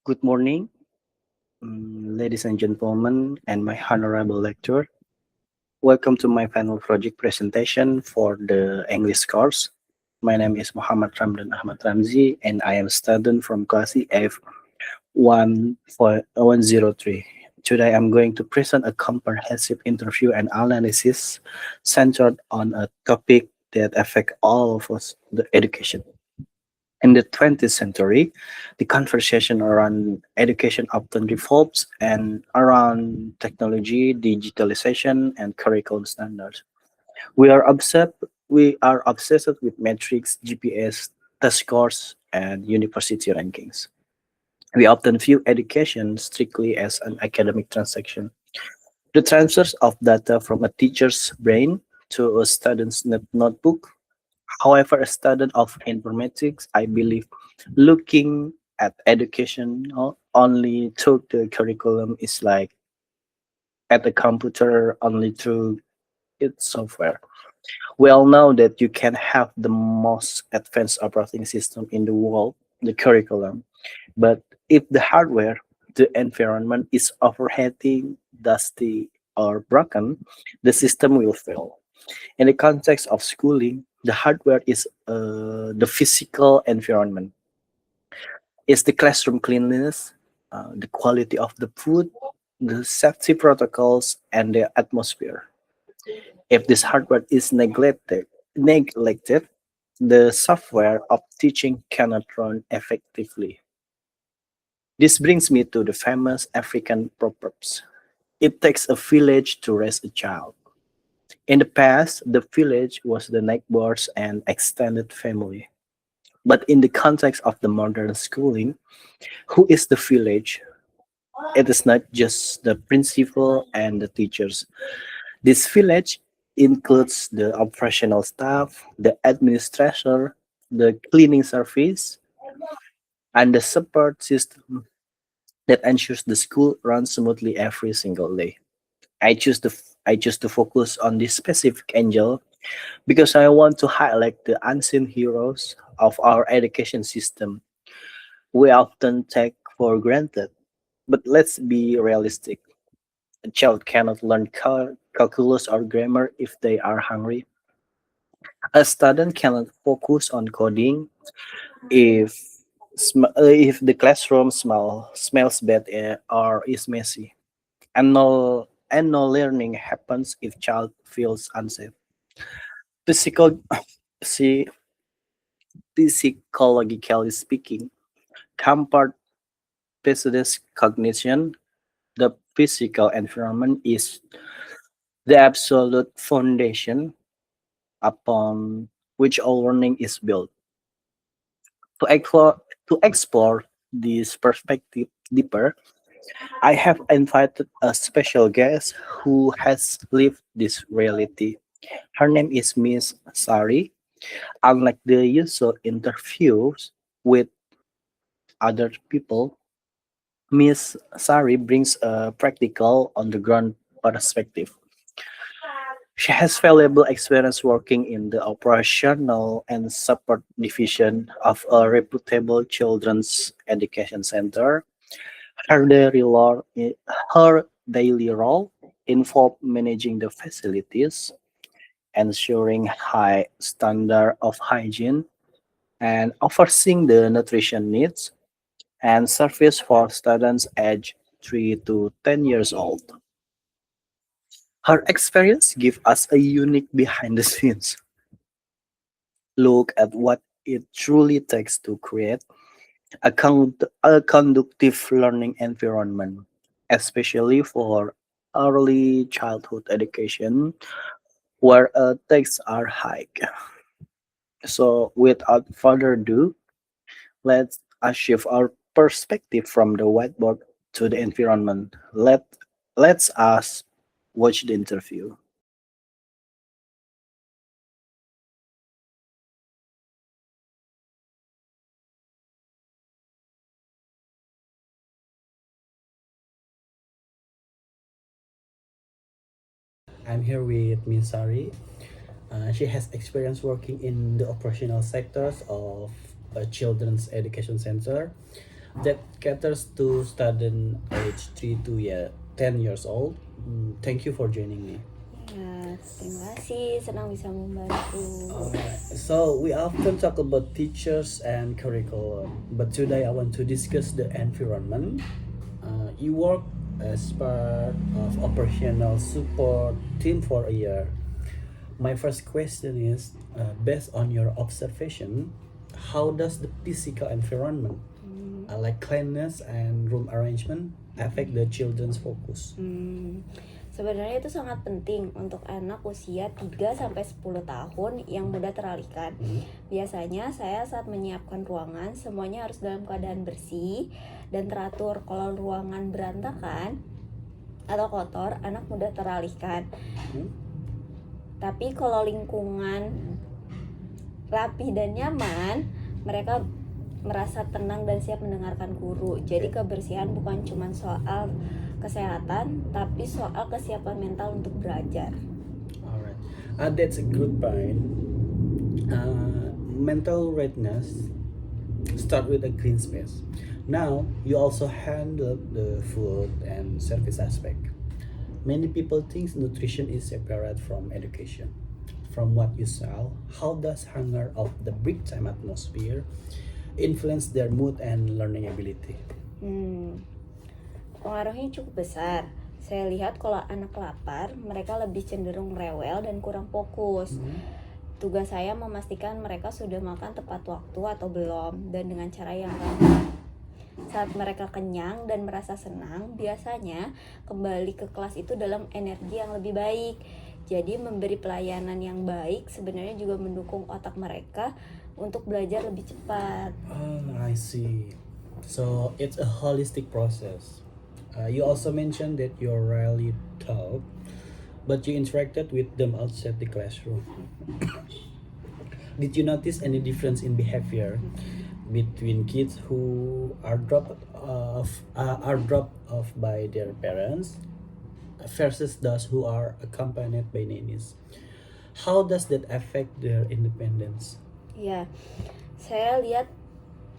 Good morning, ladies and gentlemen, and my honorable lecturer. Welcome to my final project presentation for the English course. My name is Muhammad Ramdan Ahmad Ramzi, and I am a student from class IF103. Today, I'm going to present a comprehensive interview and analysis centered on a topic that affects all of us, the education. In the 20th century, the conversation around education often revolves and around technology, digitalization, and curriculum standards. We are obsessed. We are obsessed with metrics, GPS, test scores, and university rankings. We often view education strictly as an academic transaction. The transfers of data from a teacher's brain to a student's notebook. However, a student of informatics, I believe, looking at education only through the curriculum is like at the computer only through its software. We all know that you can have the most advanced operating system in the world, the curriculum, but if the hardware, the environment is overheating, dusty, or broken, the system will fail. In the context of schooling, the hardware is the physical environment. It's the classroom cleanliness, the quality of the food, the safety protocols, and the atmosphere. If this hardware is neglected, the software of teaching cannot run effectively. This brings me to the famous African proverbs. It takes a village to raise a child. In the past, the village was the neighbors and extended family. But in the context of the modern schooling, who is the village? It is not just the principal and the teachers. This village includes the operational staff, the administrator, the cleaning service, and the support system that ensures the school runs smoothly every single day. I choose to focus on this specific angel because I want to highlight the unseen heroes of our education system we often take for granted. But let's be realistic. A child cannot learn calculus or grammar if they are hungry. A student cannot focus on coding if if the classroom smells bad or is messy. And no learning happens if child feels unsafe. Physical, see, Psychologically speaking, compared Pesides cognition, the physical environment is the absolute foundation upon which all learning is built. To explore, to explore this perspective deeper, I have invited a special guest who has lived this reality. Her name is Miss Sari. Unlike the usual interviews with other people, Miss Sari brings a practical, on the ground perspective. She has valuable experience working in the operational and support division of a reputable children's education center. Her daily role, her daily role involved managing the facilities, ensuring high standard of hygiene, and overseeing the nutrition needs and service for students aged 3 to 10 years old. Her experience gives us a unique behind the scenes look at what it truly takes to create a conductive learning environment, especially for early childhood education where stakes are high. So, without further ado, let's shift our perspective from the whiteboard to the environment. Let's us watch the interview. I'm here with Miss Sari. She has experience working in the operational sectors of a children's education center. that caters to student age 3 to 10 years old. Thank you for joining me. Ya, terima kasih, senang bisa membantu. Alright, so we often talk about teachers and curriculum, but today I want to discuss the environment. You work as part of operational support team for a year. My first question is, based on your observation, how does the physical environment, like cleanliness and room arrangement, affect the children's focus? Sebenarnya itu sangat penting untuk anak usia 3 sampai 10 tahun yang mudah teralihkan. Biasanya saya saat menyiapkan ruangan semuanya harus dalam keadaan bersih dan teratur. Kalau ruangan berantakan atau kotor, anak mudah teralihkan. Tapi kalau lingkungan rapi dan nyaman, mereka merasa tenang dan siap mendengarkan guru. Jadi kebersihan bukan cuma soal kesehatan, tapi soal kesiapan mental untuk belajar. Alright, that's a good point. Mental readiness start with a clean space. Now you also handle the food and service aspect. Many people think nutrition is separate from education. From what you saw, how does hunger of the break time atmosphere influence their mood and learning ability? Pengaruhnya cukup besar. Saya lihat kalau anak lapar, mereka lebih cenderung rewel dan kurang fokus. Tugas saya memastikan mereka sudah makan tepat waktu atau belum, dan dengan cara yang ramah. Saat mereka kenyang dan merasa senang, biasanya kembali ke kelas itu dalam energi yang lebih baik. Jadi memberi pelayanan yang baik sebenarnya juga mendukung otak mereka untuk belajar lebih cepat. I see. So it's a holistic process. You also mentioned that you rarely talk, but you interacted with them outside the classroom. Did you notice any difference in behavior between kids who are dropped off by their parents versus those who are accompanied by nannies? How does that affect their independence? Ya, saya lihat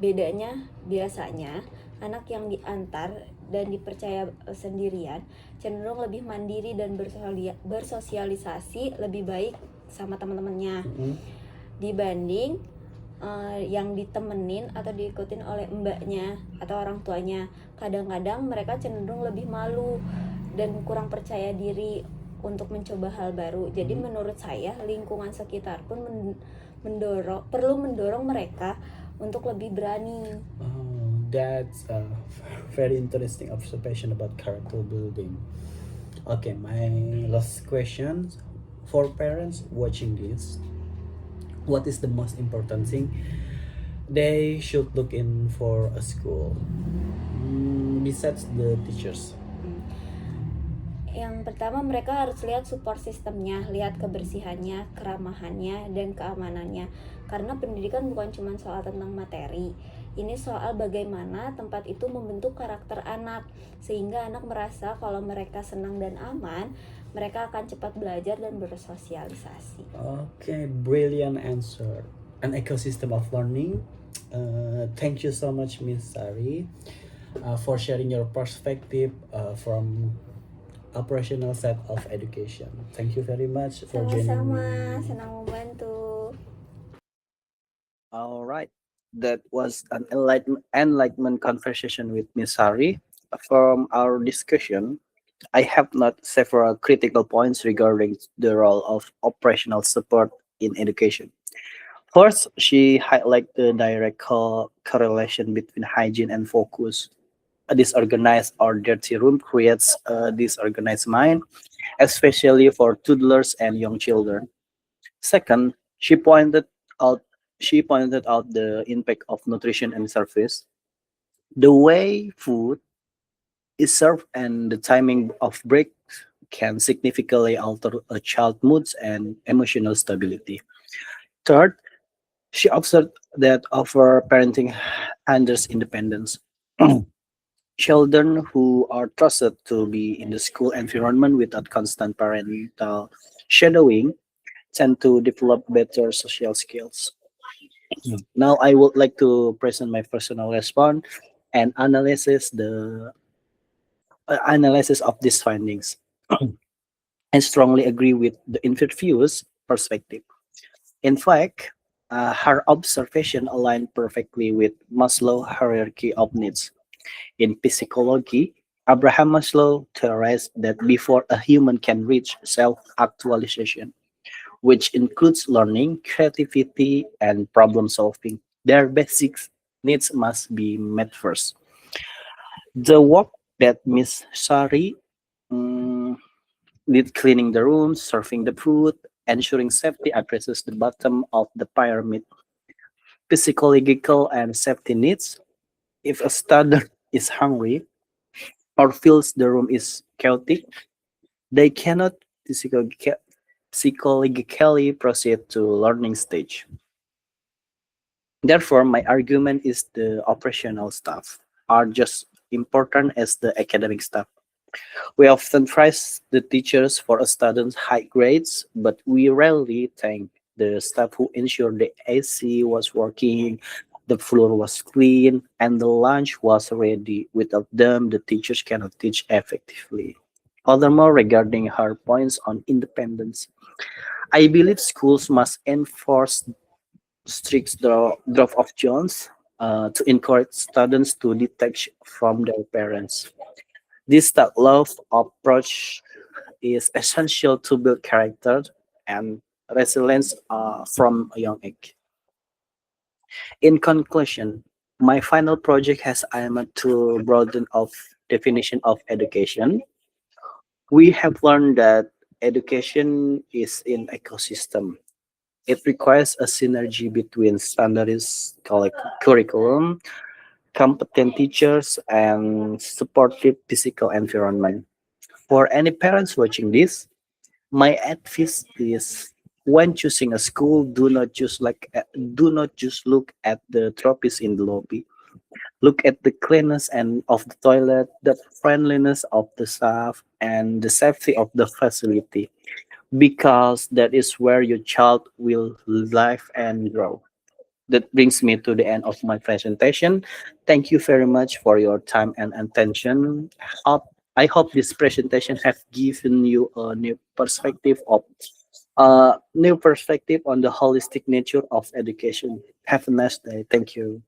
bedanya. Biasanya anak yang diantar dan dipercaya sendirian cenderung lebih mandiri dan bersosialisasi lebih baik sama teman-temannya dibanding yang ditemenin atau diikutin oleh mbaknya atau orang tuanya. Kadang-kadang mereka cenderung lebih malu dan kurang percaya diri untuk mencoba hal baru. Jadi menurut saya lingkungan sekitar pun perlu mendorong mereka untuk lebih berani. That's a very interesting observation about character building. Okay, my last question for parents watching this: what is the most important thing they should look in for a school besides the teachers? Yang pertama, mereka harus lihat support sistemnya, lihat kebersihannya, keramahannya, dan keamanannya. Karena pendidikan bukan cuma soal tentang materi. Ini soal bagaimana tempat itu membentuk karakter anak, sehingga anak merasa kalau mereka senang dan aman, mereka akan cepat belajar dan bersosialisasi. Okay, brilliant answer. An ecosystem of learning. Thank you so much, Miss Sari, for sharing your perspective from operational side of education. Thank you very much for joining Sama-sama, me. senang membantu. All right. That was an enlightenment conversation with Miss Sari. From our discussion, I have noted several critical points regarding the role of operational support in education. First, she highlighted the direct correlation between hygiene and focus. A disorganized or dirty room creates a disorganized mind, especially for toddlers and young children. Second, out she pointed out the impact of nutrition and service. The way food is served and the timing of breaks can significantly alter a child's moods and emotional stability. Third, she observed that over parenting hinders independence. Children who are trusted to be in the school environment without constant parental shadowing tend to develop better social skills. Now, I would like to present my personal response. and analysis of these findings. I strongly agree with the interview's perspective. In fact, her observation aligned perfectly with Maslow's hierarchy of needs. In psychology, Abraham Maslow theorized that before a human can reach self-actualization, which includes learning, creativity, and problem solving, their basic needs must be met first. The work that Miss Sari mm, did, cleaning the rooms, serving the food, ensuring safety, addresses the bottom of the pyramid, physiological and safety needs. If a student is hungry or feels the room is chaotic, they cannot psychologi- psychologically proceed to learning stage. Therefore, my argument is the operational staff are just important as the academic staff. We often praise the teachers for a student's high grades, but we rarely thank the staff who ensured the AC was working, the floor was clean, and the lunch was ready. Without them, the teachers cannot teach effectively. Furthermore, regarding her points on independence, I believe schools must enforce strict drop-off zones to encourage students to detach from their parents. This love approach is essential to build character and resilience from a young age. In conclusion, my final project has aimed to broaden of definition of education. We have learned that education is an ecosystem. It requires a synergy between standardized curriculum, competent teachers, and supportive physical environment. For any parents watching this, my advice is when choosing a school, do not just look at the trophies in the lobby. Look at the cleanness and of the toilet, the friendliness of the staff, and the safety of the facility, because that is where your child will live and grow. That brings me to the end of my presentation. Thank you very much for your time and attention. I hope this presentation have given you a new perspective on the holistic nature of education. Have a nice day. Thank you.